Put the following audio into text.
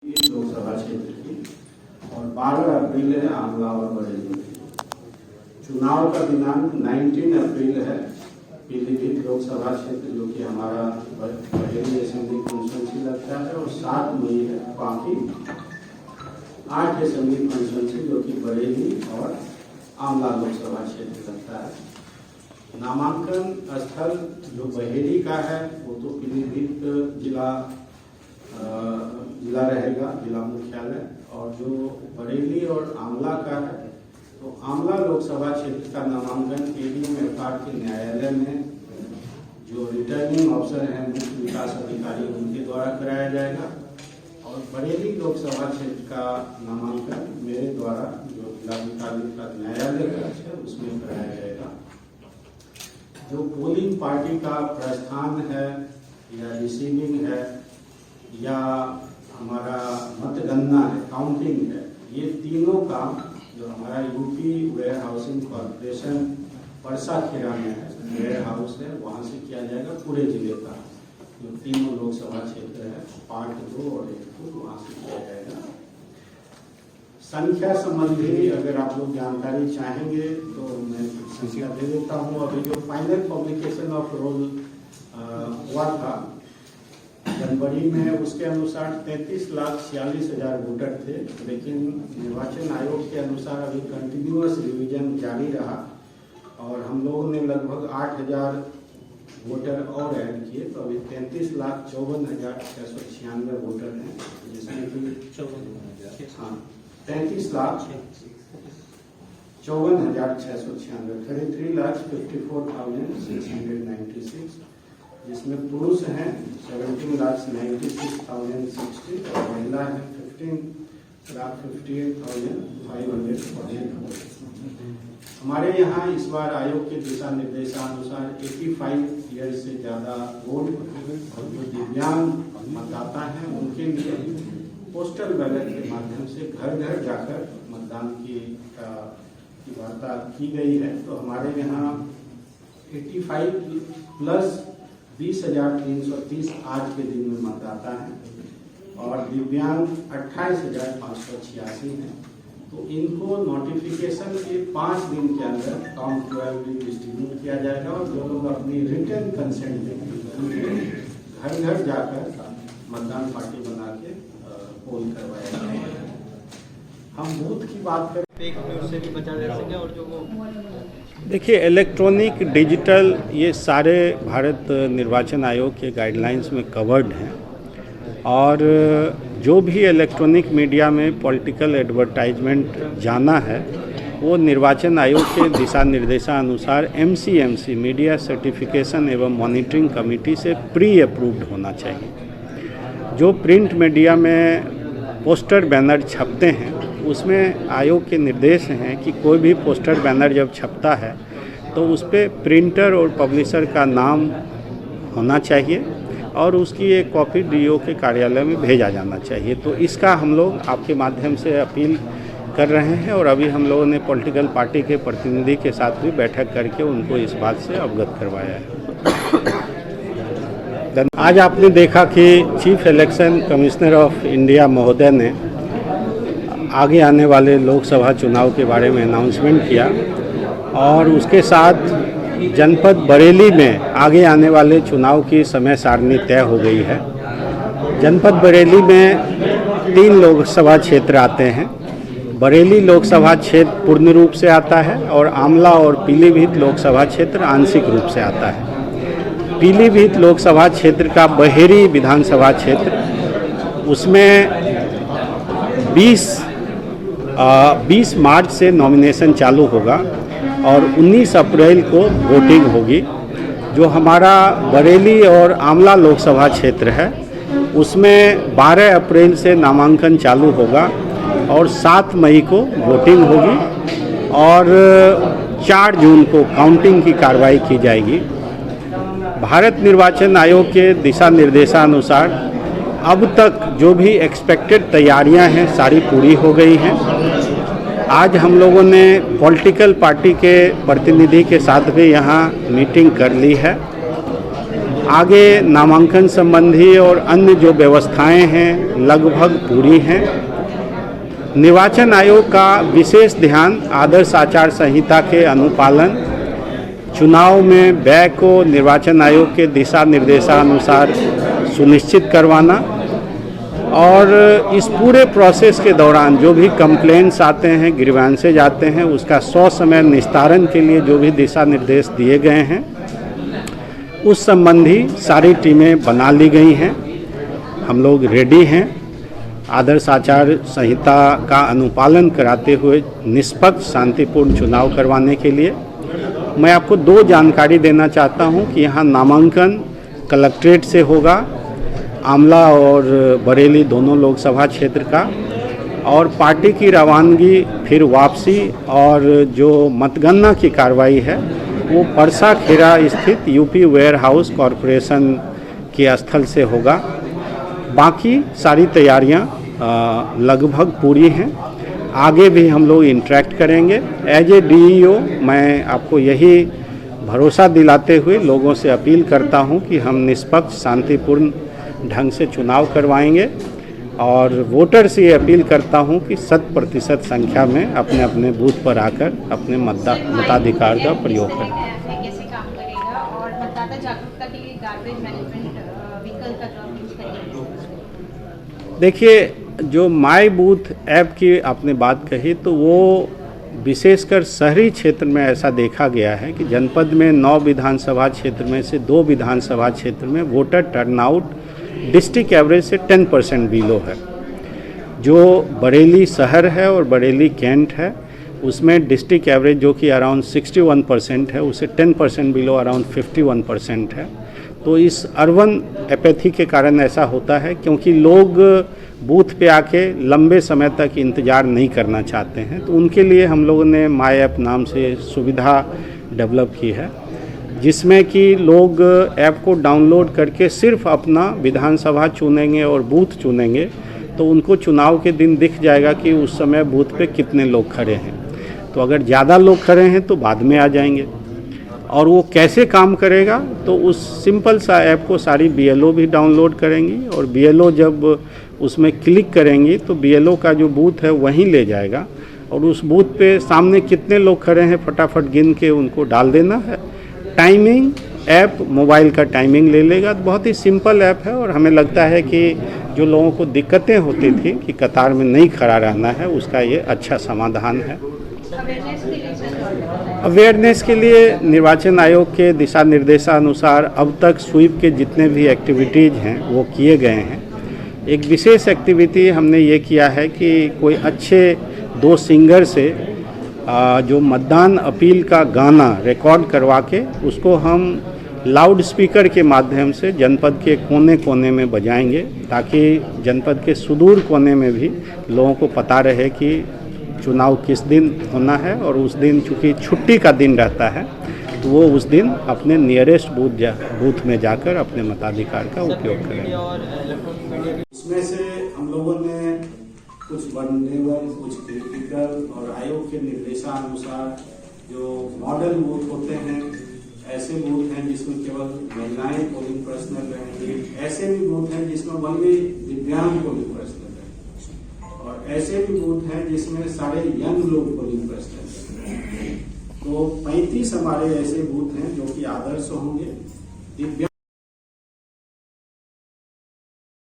लोकसभा क्षेत्र की और 12 अप्रैल है आंवला और बरेली की। चुनाव का दिनांक 19 अप्रैल है पीलीभीत लोकसभा क्षेत्र जो कि हमारा बरेली असेंबली कॉन्स्टिट्यूंसी लगता है, और 7 मई है बाकी 8 असेंबली कॉन्स्टिट्यूंसी जो कि बरेली और आंवला लोकसभा क्षेत्र लगता है। नामांकन स्थल जो बहेड़ी का है वो तो पीलीभीत जिला रहेगा, जिला मुख्यालय, और जो बरेली और आंवला का है तो आंवला लोकसभा क्षेत्र का नामांकन एडीएम एफआर के न्यायालय में जो रिटर्निंग अफसर हैं मुख्य विकास अधिकारी उनके द्वारा कराया जाएगा, और बरेली लोकसभा क्षेत्र का नामांकन मेरे द्वारा जो जिलाधिकारी का न्यायालय है उसमें कराया जाएगा। जो पोलिंग पार्टी का प्रस्थान है या रिसीविंग है या हमारा मतगणना है, काउंटिंग है, ये तीनों काम जो हमारा UP warehousing corporation Parsakheda में है, वेयर हाउस है, वहाँ से किया जाएगा। पूरे जिले का जो तीनों लोकसभा क्षेत्र है पार्ट 2 और 1 वहाँ से किया जाएगा। संख्या संबंधी अगर आप लोग जानकारी चाहेंगे तो मैं संख्या दे देता हूँ। अभी जो फाइनल पब्लिकेशन ऑफ रोल हुआ था जनवरी में, उसके अनुसार 33,46,000 वोटर थे, लेकिन निर्वाचन आयोग के अनुसार अभी कंटिन्यूअस रिवीजन जारी रहा और हम लोगों ने लगभग 8,000 वोटर और ऐड किए, तो अभी 33,54,696 वोटर हैं, जिसमें कि 33,54,696 33,54,696, जिसमें पुरुष हैं 17,96,060 और महिला है 15,58,548। हमारे यहाँ इस बार आयोग के दिशा निर्देशानुसार 85 ईयर से ज्यादा वोट और जो दिव्यांग मतदाता हैं उनके लिए पोस्टल बैलेट के माध्यम से घर घर जाकर मतदान की वार्ता की गई है। तो हमारे यहाँ 85 प्लस 20,330 आज के दिन में मतदाता हैं और दिव्यांग 28,586 हैं। तो इनको नोटिफिकेशन के 5 दिन के अंदर काउंट डिस्ट्रीब्यूट किया जाएगा और जो लोग अपनी रिटर्न कंसेंट देंगे घर घर जाकर मतदान पार्टी बना के पोल करवाया जाएगा। हम बूथ की बात करें से भी बचा जा सके, और जो वो देखिए इलेक्ट्रॉनिक डिजिटल ये सारे भारत निर्वाचन आयोग के गाइडलाइंस में कवर्ड हैं, और जो भी इलेक्ट्रॉनिक मीडिया में पॉलिटिकल एडवर्टाइजमेंट जाना है वो निर्वाचन आयोग के दिशा निर्देशानुसार एमसीएमसी मीडिया सर्टिफिकेशन एवं मॉनिटरिंग कमेटी से प्री अप्रूव्ड होना चाहिए। जो प्रिंट मीडिया में पोस्टर बैनर छपते हैं उसमें आयोग के निर्देश हैं कि कोई भी पोस्टर बैनर जब छपता है तो उस पर प्रिंटर और पब्लिशर का नाम होना चाहिए और उसकी एक कॉपी डीओ के कार्यालय में भेजा जाना चाहिए। तो इसका हम लोग आपके माध्यम से अपील कर रहे हैं, और अभी हम लोगों ने पॉलिटिकल पार्टी के प्रतिनिधि के साथ भी बैठक करके उनको इस बात से अवगत करवाया है। आज आपने देखा कि chief election commissioner of India महोदय ने आगे आने वाले लोकसभा चुनाव के बारे में अनाउंसमेंट किया, और उसके साथ जनपद बरेली में आगे आने वाले चुनाव की समय सारणी तय हो गई है। जनपद बरेली में 3 लोकसभा क्षेत्र आते हैं। बरेली लोकसभा क्षेत्र पूर्ण रूप से आता है और आंवला और पीलीभीत लोकसभा क्षेत्र आंशिक रूप से आता है। पीलीभीत लोकसभा क्षेत्र का बहेड़ी विधानसभा क्षेत्र, उसमें 20 मार्च से नॉमिनेशन चालू होगा और 19 अप्रैल को वोटिंग होगी। जो हमारा बरेली और आंवला लोकसभा क्षेत्र है उसमें 12 अप्रैल से नामांकन चालू होगा और 7 मई को वोटिंग होगी और 4 जून को काउंटिंग की कार्रवाई की जाएगी। भारत निर्वाचन आयोग के दिशा निर्देशानुसार अब तक जो भी एक्सपेक्टेड तैयारियां हैं सारी पूरी हो गई हैं। आज हम लोगों ने पॉलिटिकल पार्टी के प्रतिनिधि के साथ भी यहाँ मीटिंग कर ली है। आगे नामांकन संबंधी और अन्य जो व्यवस्थाएं हैं लगभग पूरी हैं। निर्वाचन आयोग का विशेष ध्यान आदर्श आचार संहिता के अनुपालन, चुनाव में व्यय को निर्वाचन आयोग के दिशा निर्देशानुसार सुनिश्चित करवाना और इस पूरे प्रोसेस के दौरान जो भी कंप्लेंट्स आते हैं, ग्रीवेंसेज आते हैं, उसका ससमय निस्तारण के लिए जो भी दिशा निर्देश दिए गए हैं उस संबंधी सारी टीमें बना ली गई हैं। हम लोग रेडी हैं आदर्श आचार संहिता का अनुपालन कराते हुए निष्पक्ष शांतिपूर्ण चुनाव करवाने के लिए। मैं आपको दो जानकारी देना चाहता हूं कि यहाँ नामांकन कलेक्ट्रेट से होगा, आमला और बरेली दोनों लोकसभा क्षेत्र का, और पार्टी की रवानगी फिर वापसी और जो मतगणना की कार्रवाई है वो परसा खेरा स्थित यूपी वेयर हाउस कॉरपोरेशन के स्थल से होगा। बाकी सारी तैयारियां लगभग पूरी हैं। आगे भी हम लोग इंटरेक्ट करेंगे। एज ए डीईओ मैं आपको यही भरोसा दिलाते हुए लोगों से अपील करता हूं कि हम निष्पक्ष शांतिपूर्ण ढंग से चुनाव करवाएंगे और वोटर से ये अपील करता हूं कि 100% संख्या में अपने अपने बूथ पर आकर अपने मताधिकार का प्रयोग करें। कैसे काम करेगा और मतदाता जागरूकता के लिए गार्बेज मैनेजमेंट व्हीकल का यूज करेंगे? देखिए, जो माई बूथ ऐप की आपने बात कही तो वो विशेषकर शहरी क्षेत्र में ऐसा देखा गया है कि जनपद में 9 विधानसभा क्षेत्र में से 2 विधानसभा क्षेत्र में वोटर टर्नआउट डिस्ट्रिक्ट एवरेज से 10% बिलो है। जो बरेली शहर है और बरेली कैंट है उसमें डिस्ट्रिक्ट एवरेज जो कि अराउंड 61% है, उसे 10% बिलो अराउंड 51% है। तो इस अर्बन एपैथी के कारण ऐसा होता है क्योंकि लोग बूथ पे आके लंबे समय तक इंतज़ार नहीं करना चाहते हैं। तो उनके लिए हम लोगों ने माई ऐप नाम से सुविधा डेवलप की है जिसमें कि लोग ऐप को डाउनलोड करके सिर्फ अपना विधानसभा चुनेंगे और बूथ चुनेंगे तो उनको चुनाव के दिन दिख जाएगा कि उस समय बूथ पे कितने लोग खड़े हैं। तो अगर ज़्यादा लोग खड़े हैं तो बाद में आ जाएंगे। और वो कैसे काम करेगा तो उस सिंपल सा ऐप को सारी बीएलओ भी डाउनलोड करेंगी और बीएलओ जब उसमें क्लिक करेंगी तो बीएलओ का जो बूथ है वहीं ले जाएगा और उस बूथ पे सामने कितने लोग खड़े हैं फटाफट गिन के उनको डाल देना है। टाइमिंग ऐप मोबाइल का टाइमिंग ले लेगा। तो बहुत ही सिंपल ऐप है और हमें लगता है कि जो लोगों को दिक्कतें होती थी कि कतार में नहीं खड़ा रहना है उसका ये अच्छा समाधान है। अवेयरनेस के लिए निर्वाचन आयोग के दिशा निर्देशानुसार अब तक स्वीप के जितने भी एक्टिविटीज़ हैं वो किए गए हैं। एक विशेष एक्टिविटी हमने ये किया है कि कोई अच्छे 2 सिंगर से जो मतदान अपील का गाना रिकॉर्ड करवा के उसको हम लाउड स्पीकर के माध्यम से जनपद के कोने कोने में बजाएंगे ताकि जनपद के सुदूर कोने में भी लोगों को पता रहे कि चुनाव किस दिन होना है। और उस दिन चूँकि छुट्टी का दिन रहता है तो वो उस दिन अपने नियरेस्ट बूथ में जाकर अपने मताधिकार का उपयोग करेंगे। इसमें से हम लोगों ने कुछ वल्नरेबल, कुछ क्रिटिकल और आयोग के निर्देशानुसार जो मॉडल बूथ होते हैं, ऐसे बूथ हैं जिसमें केवल महिलाएं पोलिंग पर्सनल रहेंगी, ऐसे भी बूथ हैं जिसमें ओनली दिव्यांग पोलिंग पर्सनल रहेंगे और ऐसे भी बूथ हैं जिसमें सारे यंग लोग पोलिंग पर्सनल रहेंगे। तो 35 हमारे ऐसे बूथ हैं जो कि आदर्श होंगे।